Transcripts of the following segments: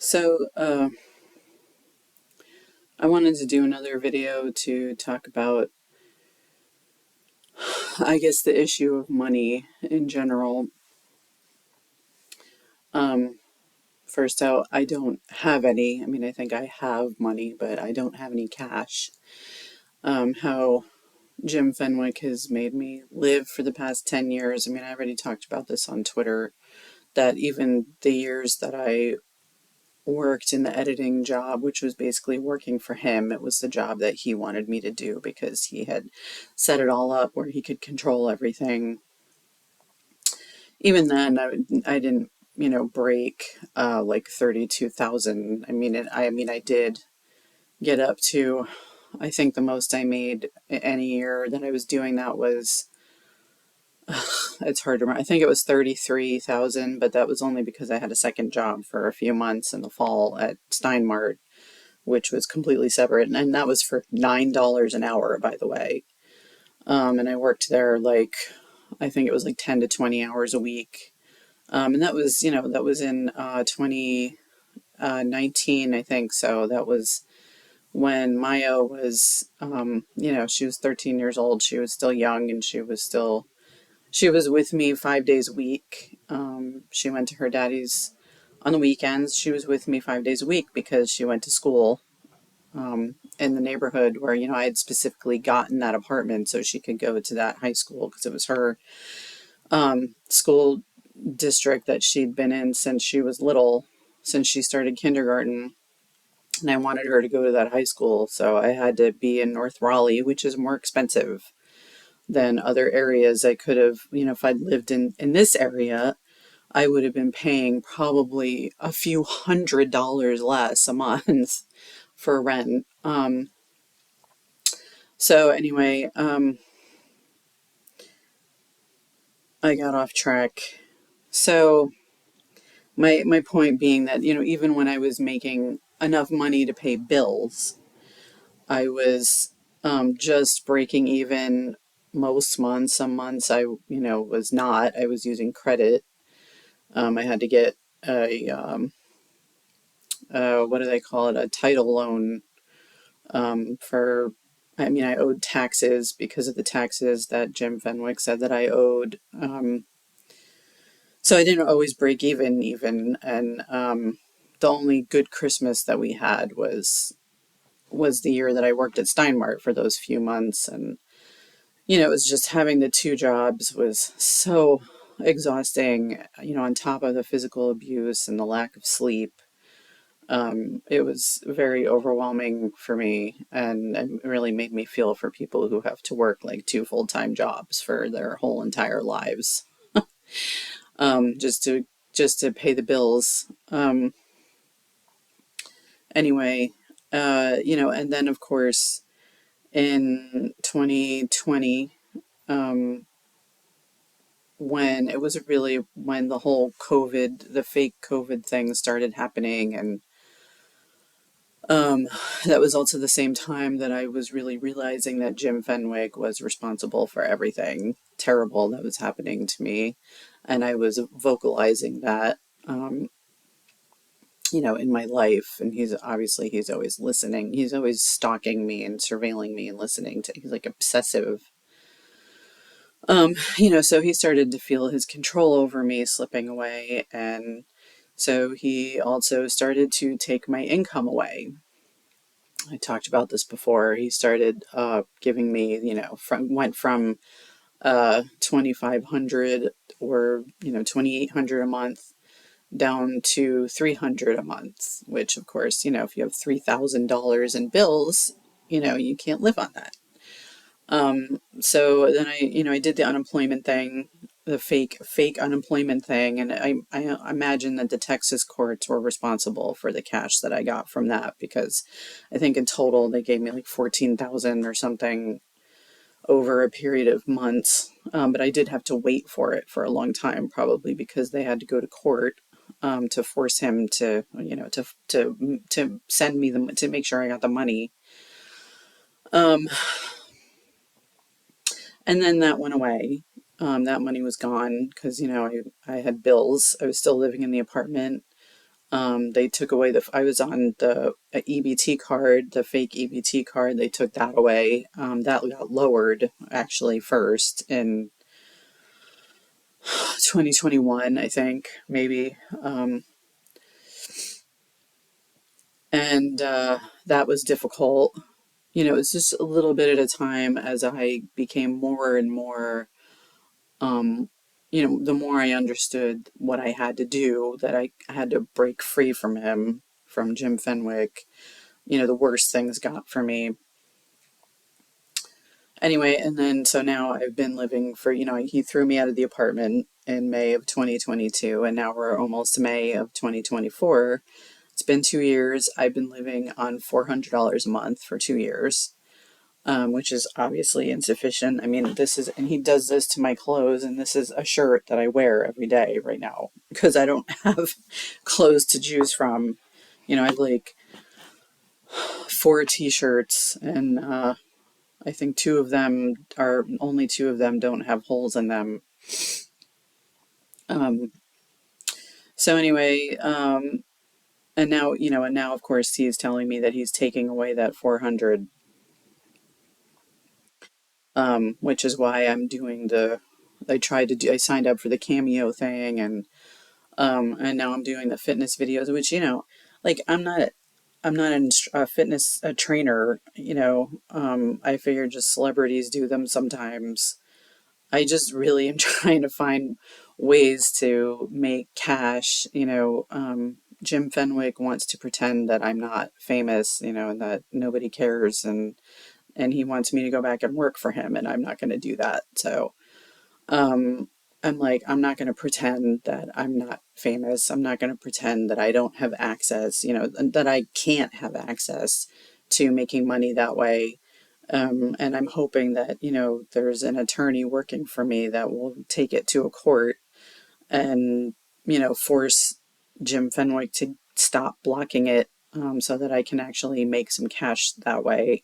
So, I wanted to do another video to talk about, I guess, the issue of money in general. Um, First out, I don't have any. I mean, I think I have money, but I don't have any cash. How Jim Fenwick has made me live for the past 10 years. I mean, I already talked about this on Twitter, that even the years that I worked in the editing job, which was basically working for him. It was the job that he wanted me to do because he had set it all up where he could control everything. Even then, I didn't, break like 32,000. I did get up to, I think the most I made any year that I was doing that was, it's hard to remember. I think it was 33,000, but that was only because I had a second job for a few months in the fall at Steinmart, which was completely separate. And that was for $9 an hour, by the way. And I worked there like, I think it was like 10 to 20 hours a week. And that was, that was in 2019, I think. So that was when Maya was, she was 13 years old. She was still young and she was with me 5 days a week. She went to her daddy's on the weekends. She was with me 5 days a week because she went to school in the neighborhood where, I had specifically gotten that apartment so she could go to that high school because it was her school district that she'd been in since she was little, since she started kindergarten. And I wanted her to go to that high school, so I had to be in North Raleigh, which is more expensive than other areas. I could have, if I'd lived in this area, I would have been paying probably a few $100s less a month for rent. So anyway, I got off track. So my point being that, even when I was making enough money to pay bills, I was just breaking even most months. Some months was not. I was using credit. I had to get a what do they call it? A title loan for. I mean, I owed taxes because of the taxes that Jim Fenwick said that I owed. So I didn't always break even, and the only good Christmas that we had was the year that I worked at Steinmart for those few months, and it was just having the two jobs was so exhausting. On top of the physical abuse and the lack of sleep, it was very overwhelming for me, and it really made me feel for people who have to work like two full-time jobs for their whole entire lives, just to pay the bills. Anyway, and then of course in 2020, when it was really when the whole the fake COVID thing started happening, and that was also the same time that I was really realizing that Jim Fenwick was responsible for everything terrible that was happening to me, and I was vocalizing that. In my life, and he's always listening. He's always stalking me and surveilling me and listening to. He's like obsessive. So he started to feel his control over me slipping away, and so he also started to take my income away. I talked about this before. He started giving me, went from 2,500 or 2,800 a month down to 300 a month, which of course, if you have $3,000 in bills, you can't live on that. So then I did the unemployment thing, the fake unemployment thing, and I imagine that the Texas courts were responsible for the cash that I got from that, because I think in total they gave me like 14,000 or something over a period of months. But I did have to wait for it for a long time, probably because they had to go to court to force him to, to send me to make sure I got the money. And then that went away. That money was gone because, I had bills. I was still living in the apartment. They took away I was on the EBT card, the fake EBT card. They took that away. That got lowered actually first in 2021, I think, maybe. And that was difficult. It's just a little bit at a time as I became more and more, um, the more I understood what I had to do, that I had to break free from him, from Jim Fenwick. The worse things got for me. Anyway, and then so now I've been living for, he threw me out of the apartment in May of 2022, and now we're almost May of 2024. It's been 2 years. I've been living on $400 a month for 2 years, which is obviously insufficient. I mean, and he does this to my clothes, and this is a shirt that I wear every day right now because I don't have clothes to choose from. I have like four t-shirts, and I think only two of them don't have holes in them. Um, so anyway, and now of course he's telling me that he's taking away that 400, which is why I signed up for the Cameo thing, and now I'm doing the fitness videos, which, like I'm not a fitness a trainer, I figure just celebrities do them sometimes. I just really am trying to find ways to make cash. Jim Fenwick wants to pretend that I'm not famous, and that nobody cares, and he wants me to go back and work for him, and I'm not going to do that. So, um, I'm like, I'm not going to pretend that I'm not famous. I'm not going to pretend that I don't have access, that I can't have access to making money that way. And I'm hoping that, there's an attorney working for me that will take it to a court and, force Jim Fenwick to stop blocking it, so that I can actually make some cash that way.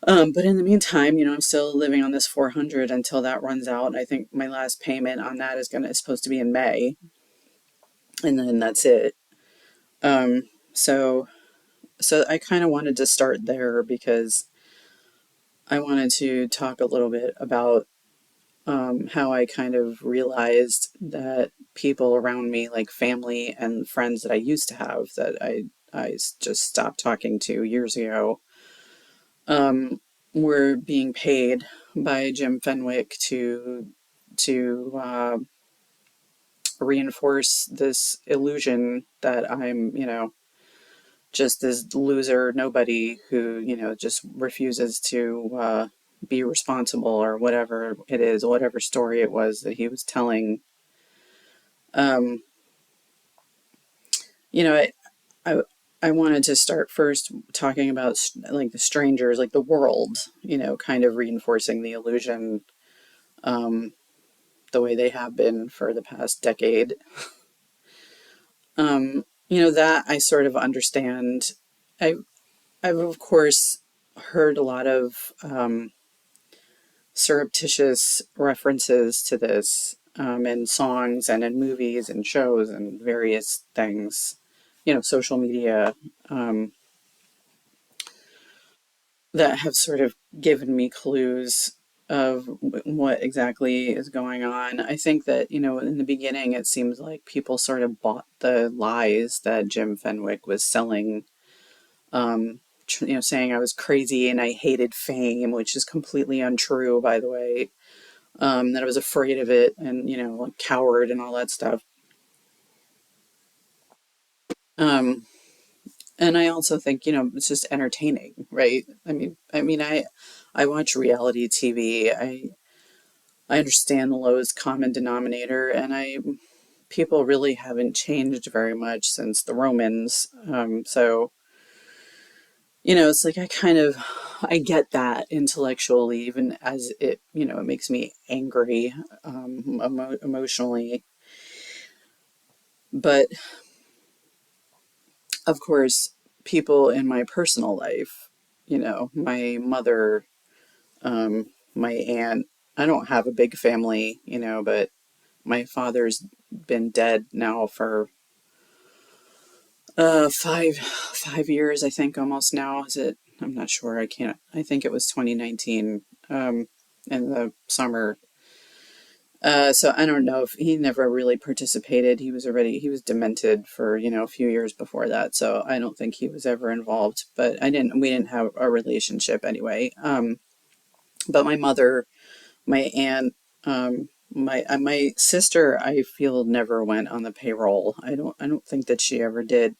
But in the meantime, I'm still living on this 400 until that runs out. I think my last payment on that is supposed to be in May, and then that's it. Um, so so I kind of wanted to start there because I wanted to talk a little bit about, how I kind of realized that people around me, like family and friends that I used to have, that I just stopped talking to years ago, um, were being paid by Jim Fenwick to reinforce this illusion that I'm, just this loser nobody who, just refuses to be responsible, or whatever it is, whatever story it was that he was telling. Um, you know, I, I I wanted to start first talking about like the strangers, like the world, kind of reinforcing the illusion, um, the way they have been for the past decade. That I sort of understand. I I've of course heard a lot of, surreptitious references to this, in songs and in movies and shows and various things, social media, um, that have sort of given me clues of what exactly is going on. I think that, in the beginning, it seems like people sort of bought the lies that Jim Fenwick was selling, saying I was crazy and I hated fame, which is completely untrue, by the way. That I was afraid of it and, like coward and all that stuff. Um, and I also think, it's just entertaining, right? I watch reality TV. I understand the lowest common denominator, and people really haven't changed very much since the Romans. So, it's like I get that intellectually, even as it makes me angry, emotionally. But of course, people in my personal life, my mother, my aunt, I don't have a big family, but my father's been dead now for Five years, I think, almost now. Is it? I'm not sure. I can't. I think it was 2019, in the summer. So I don't know if he never really participated. He was demented for, a few years before that. So I don't think he was ever involved, but we didn't have a relationship anyway. But my mother, my aunt, my sister, I feel never went on the payroll. I don't think that she ever did.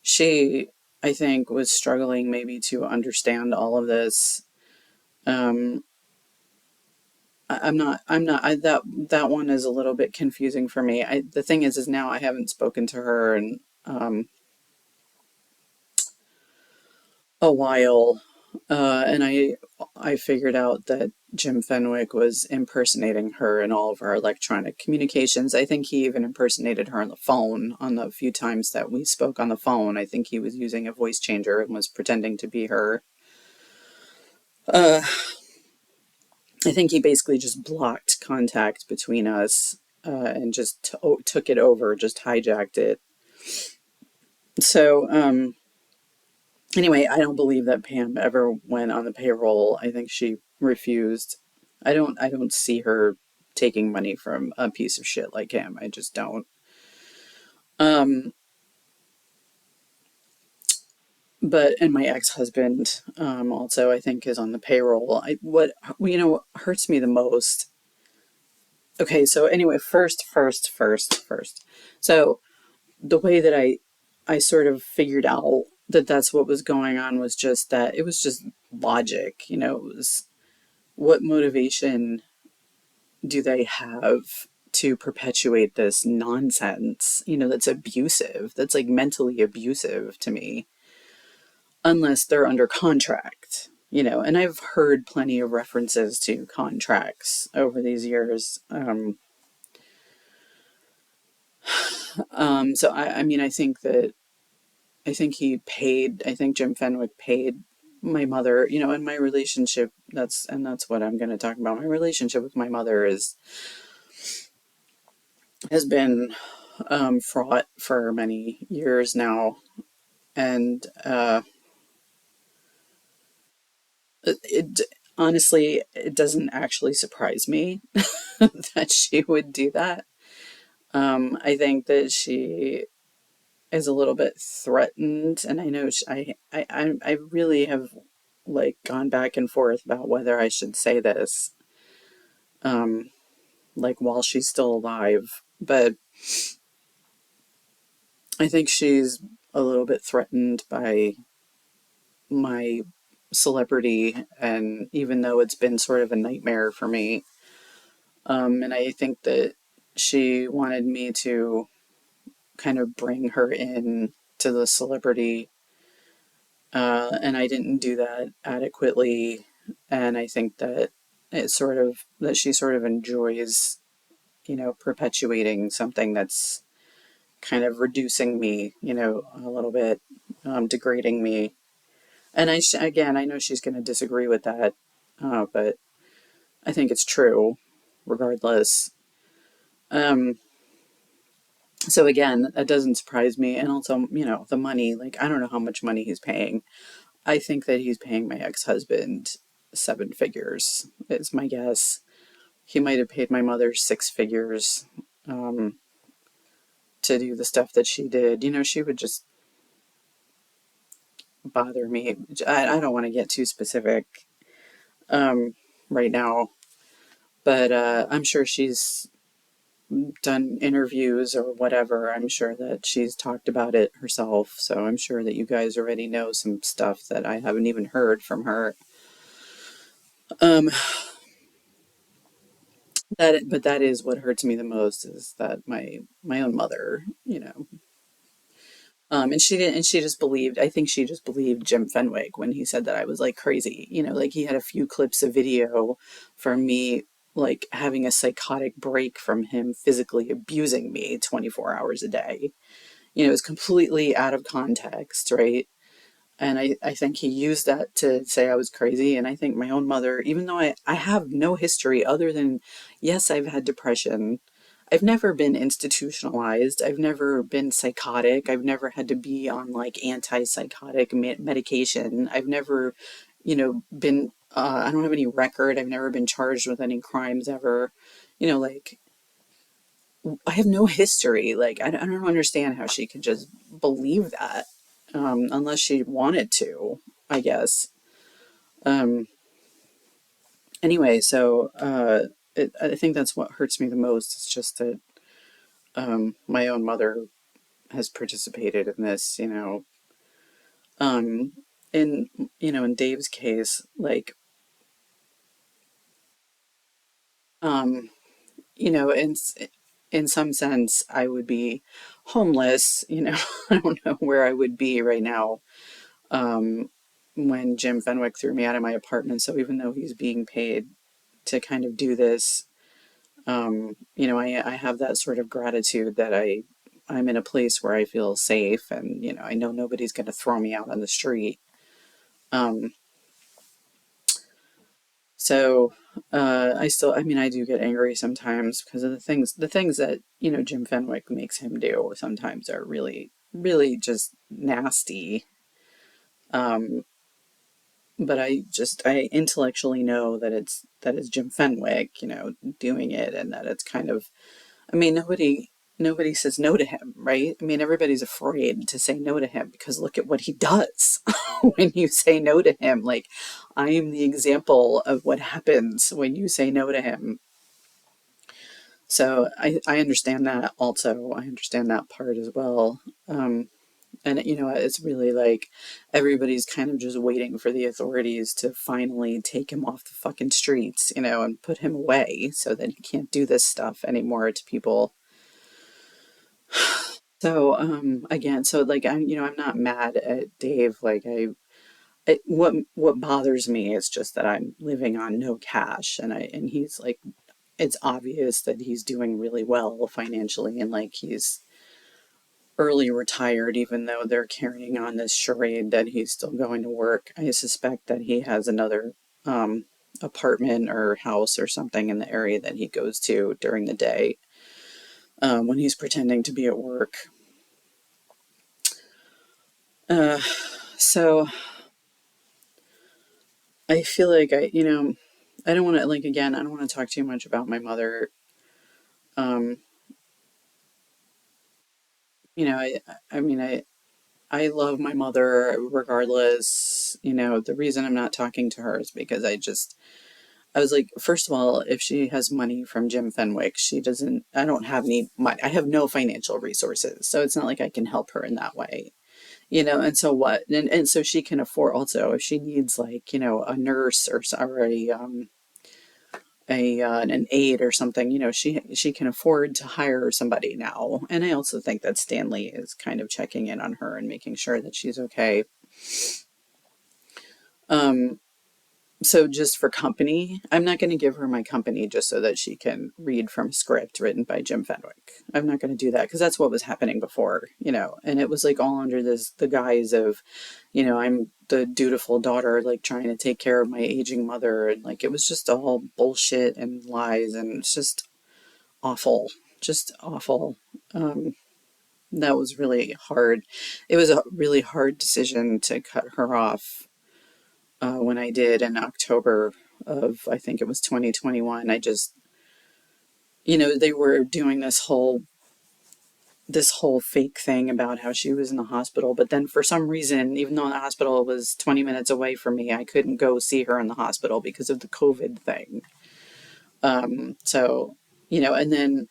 She, I think, was struggling maybe to understand all of this. Um, I'm not, that one is a little bit confusing for me. The thing is now I haven't spoken to her in, a while. And I figured out that Jim Fenwick was impersonating her in all of our electronic communications. I think he even impersonated her on the phone on the few times that we spoke on the phone. I think he was using a voice changer and was pretending to be her. Uh, I think he basically just blocked contact between us, and just took it over, just hijacked it. So, anyway, I don't believe that Pam ever went on the payroll. I think she refused. I don't see her taking money from a piece of shit like him. I just don't. Um, and my ex-husband, also I think is on the payroll. What hurts me the most. Okay, so anyway, first. So the way that I sort of figured out that that's what was going on was just that it was just logic. It was, what motivation do they have to perpetuate this nonsense, that's abusive, that's like mentally abusive to me, unless they're under contract, and I've heard plenty of references to contracts over these years. So I mean, I think Jim Fenwick paid my mother, in my relationship. That's what I'm going to talk about. My relationship with my mother has been, fraught for many years now, and it honestly, it doesn't actually surprise me that she would do that. I think that she is a little bit threatened, and I know I really have like gone back and forth about whether I should say this, um, like while she's still alive, but I think she's a little bit threatened by my celebrity, and even though it's been sort of a nightmare for me, and I think that she wanted me to kind of bring her in to the celebrity, and I didn't do that adequately, and I think that she sort of enjoys, perpetuating something that's kind of reducing me, a little bit, degrading me. And again, I know she's going to disagree with that, but I think it's true, regardless. Um, so again, that doesn't surprise me. And also, the money, like, I don't know how much money he's paying. I think that he's paying my ex-husband seven figures, is my guess. He might have paid my mother six figures, um, to do the stuff that she did. She would just bother me. I don't want to get too specific, um, right now, but I'm sure she's done interviews or whatever. I'm sure that she's talked about it herself. So I'm sure that you guys already know some stuff that I haven't even heard from her. Um, but that is what hurts me the most, is that my own mother, and she didn't, and she just believed. I think she just believed Jim Fenwick when he said that I was like crazy. Like he had a few clips of video from me, like having a psychotic break from him physically abusing me 24 hours a day. It was completely out of context, right? And I think he used that to say I was crazy. And I think my own mother, even though I have no history other than, yes, I've had depression. I've never been institutionalized. I've never been psychotic. I've never had to be on like antipsychotic medication. I've never, been, I don't have any record. I've never been charged with any crimes ever. Like, I have no history. Like, I don't understand how she could just believe that, unless she wanted to, I guess. Um, anyway, so I think that's what hurts me the most. It's just that my own mother has participated in this, Um, in Dave's case, like, um, in some sense, I would be homeless. I don't know where I would be right now. Um, when Jim Fenwick threw me out of my apartment. So even though he's being paid to kind of do this, I have that sort of gratitude that I'm in a place where I feel safe, and I know nobody's going to throw me out on the street. Um, So, I mean, I do get angry sometimes because of the things that, Jim Fenwick makes him do sometimes are really, really just nasty. Um, but I intellectually know that it's Jim Fenwick, doing it, and that it's kind of, I mean, nobody says no to him, right? I mean, everybody's afraid to say no to him because look at what he does when you say no to him. Like, I am the example of what happens when you say no to him. So I understand that also. I understand that part as well. And it's really like everybody's kind of just waiting for the authorities to finally take him off the fucking streets, and put him away so that he can't do this stuff anymore to people. So again, so like I'm not mad at Dave. Like what bothers me is just that I'm living on no cash, and he's like, it's obvious that he's doing really well financially, and like he's early retired, even though they're carrying on this charade that he's still going to work. I suspect that he has another um apartment or house or something in the area that he goes to during the day, when he's pretending to be at work. Uh, so I feel like I don't want to, like, again, I don't want to talk too much about my mother. Um, I mean, I love my mother regardless. The reason I'm not talking to her is because I was like, first of all, if she has money from Jim Fenwick, she doesn't, I don't have any money. I have no financial resources. So it's not like I can help her in that way, and so what? And so she can afford also, if she needs like, a nurse or an aide or something, she can afford to hire somebody now. And I also think that Stanley is kind of checking in on her and making sure that she's okay. Um, so just for company, I'm not going to give her my company just so that she can read from a script written by Jim Fenwick. I'm not going to do that because that's what was happening before, and it was like all under the guise of, I'm the dutiful daughter, like trying to take care of my aging mother. And like, it was just all bullshit and lies, and it's just awful, just awful. Um, that was really hard. It was a really hard decision to cut her off, when I did in October of, I think it was 2021. I just, they were doing this whole fake thing about how she was in the hospital, but then for some reason, even though the hospital was 20 minutes away from me, I couldn't go see her in the hospital because of the COVID thing. So, and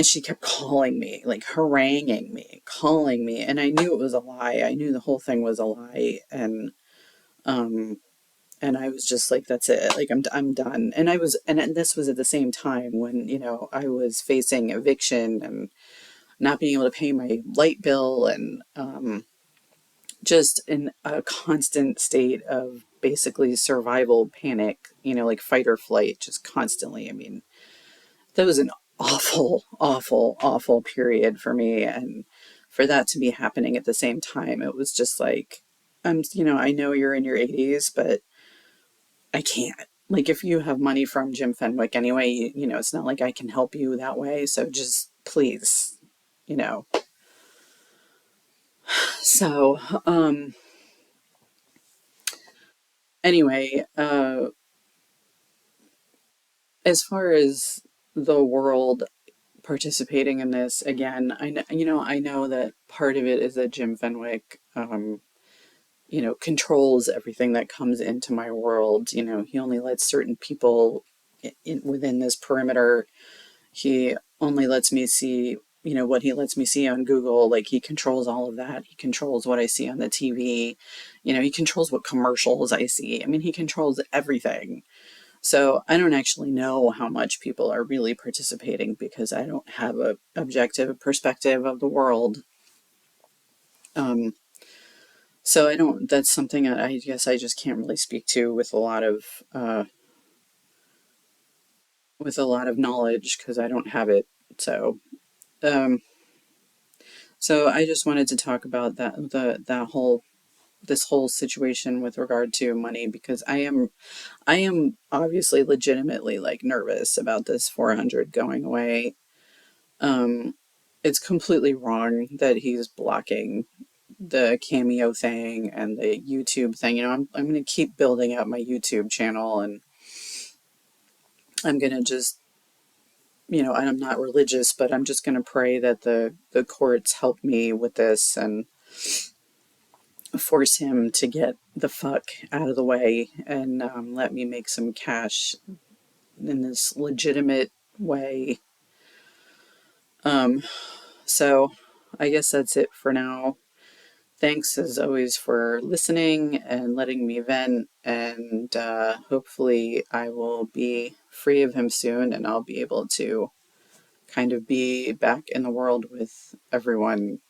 she kept calling me, like haranguing me, calling me, and I knew it was a lie. I knew the whole thing was a lie, um, and I was just like, that's it. Like, I'm done. And this was at the same time when, I was facing eviction and not being able to pay my light bill, and just in a constant state of basically survival panic, like fight or flight, just constantly. I mean, that was an awful, awful, awful period for me. And for that to be happening at the same time, it was just like, I know you're in your 80s, but I can't. like if you have money from Jim Fenwick anyway, you know, it's not like I can help you that way. So just please, you know. So, anyway, as far as the world participating in this, again, I know, you know, I know that part of it is that Jim Fenwick, you know, controls everything that comes into my world. You know, he only lets certain people within this perimeter. He only lets me see, you know, what he lets me see on Google. Like he controls all of that. He controls what I see on the TV. You know, he controls what commercials I see. I mean, he controls everything. So I don't actually know how much people are really participating because I don't have a objective perspective of the world. Um, so I don't. That's something that I guess I just can't really speak to uh, with a lot of knowledge because I don't have it. So um, so I just wanted to talk about that whole this whole situation with regard to money because I am obviously legitimately like nervous about this 400 going away. Um, it's completely wrong that he's blocking the Cameo thing and the YouTube thing. You know, I'm going to keep building out my YouTube channel, and I'm going to just, you know, I'm not religious, but I'm just going to pray that the courts help me with this and force him to get the fuck out of the way and let me make some cash in this legitimate way. Um, so I guess that's it for now. Thanks as always for listening and letting me vent. And hopefully, I will be free of him soon and I'll be able to kind of be back in the world with everyone